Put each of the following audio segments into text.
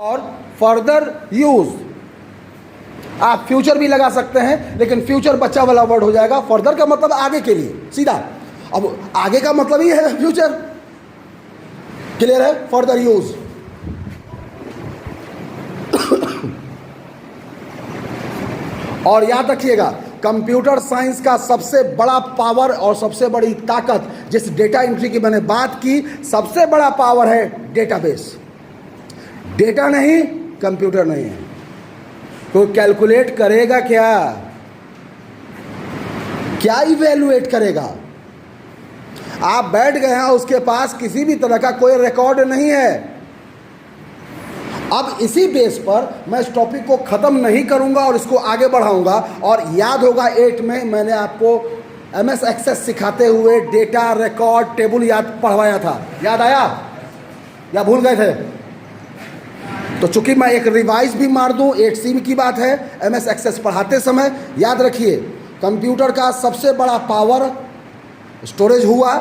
और further use. आप future भी लगा सकते हैं, लेकिन फ्यूचर बच्चा वाला वर्ड हो जाएगा। फर्दर का मतलब आगे के लिए सीधा। अब आगे का मतलब ही है फ्यूचर। क्लियर है? Further use. और याद रखिएगा, कंप्यूटर साइंस का सबसे बड़ा पावर और सबसे बड़ी ताकत, जिस डेटा एंट्री की मैंने बात की, सबसे बड़ा पावर है डेटाबेस। डेटा नहीं, कंप्यूटर नहीं है। कोई कैलकुलेट करेगा क्या इवैल्यूएट करेगा? आप बैठ गए हैं, उसके पास किसी भी तरह का कोई रिकॉर्ड नहीं है। अब इसी बेस पर मैं इस टॉपिक को ख़त्म नहीं करूंगा और इसको आगे बढ़ाऊंगा। और याद होगा 8 में मैंने आपको MS एक्सेस सिखाते हुए डेटा रिकॉर्ड टेबल याद पढ़वाया था। याद आया या भूल गए थे? तो चूंकि मैं एक रिवाइज भी मार दूं, 8C की बात है, MS एक्सेस पढ़ाते समय याद रखिए, कंप्यूटर का सबसे बड़ा पावर स्टोरेज हुआ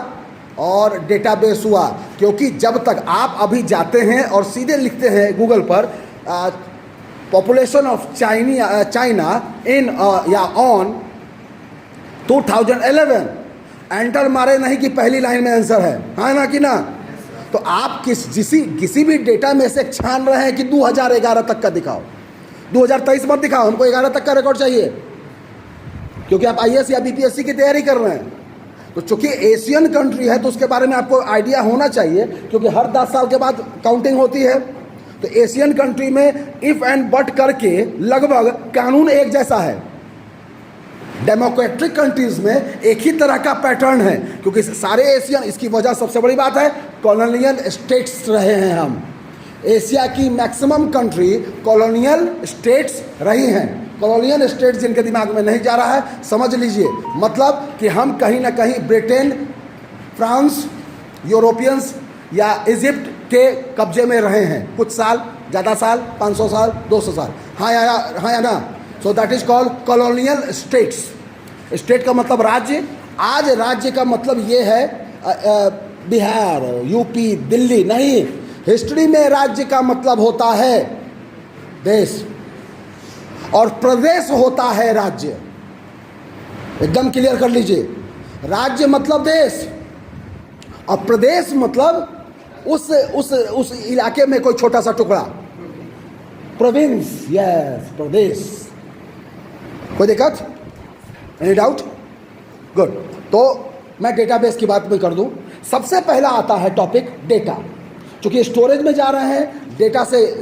और डेटाबेस हुआ। क्योंकि जब तक आप अभी जाते हैं और सीधे लिखते हैं गूगल पर पॉपुलेशन ऑफ चाइना इन या ऑन 2011, एंटर मारे नहीं कि पहली लाइन में आंसर है, हाँ ना कि ना? तो आप किसी भी डेटा में से छान रहे हैं कि 2011 तक का दिखाओ, 2023 मत दिखाओ, हमको 11 तक का रिकॉर्ड चाहिए, क्योंकि आप IAS या BPSC की तैयारी कर रहे हैं। तो चूंकि एशियन कंट्री है तो उसके बारे में आपको आइडिया होना चाहिए, क्योंकि हर 10 साल के बाद काउंटिंग होती है। तो एशियन कंट्री में इफ एंड बट करके लगभग कानून एक जैसा है। डेमोक्रेटिक कंट्रीज में एक ही तरह का पैटर्न है, क्योंकि सारे एशियन, इसकी वजह सबसे बड़ी बात है कॉलोनियल स्टेट्स रहे हैं हम। एशिया की मैक्सिमम कंट्री कॉलोनियल स्टेट्स रही हैं। कॉलोनियल स्टेट्स जिनके दिमाग में नहीं जा रहा है, समझ लीजिए, मतलब कि हम कहीं ना कहीं ब्रिटेन, फ्रांस, यूरोपियंस या इजिप्ट के कब्जे में रहे हैं कुछ साल, ज़्यादा साल, 500 साल, 200 साल। हाँ या ना? So that is called colonial states. State का मतलब राज्य। आज राज्य का मतलब ये है बिहार, UP, दिल्ली नहीं। हिस्ट्री में राज्य का मतलब होता है देश, और प्रदेश होता है राज्य। एकदम क्लियर कर लीजिए, राज्य मतलब देश और प्रदेश मतलब उस इलाके में कोई छोटा सा टुकड़ा, प्रोविंस। यस, प्रदेश। कोई दिक्कत? Any doubt? गुड। तो मैं डेटाबेस की बात भी कर दूं। सबसे पहला आता है टॉपिक डेटा। चूंकि स्टोरेज में जा रहे हैं, डेटा से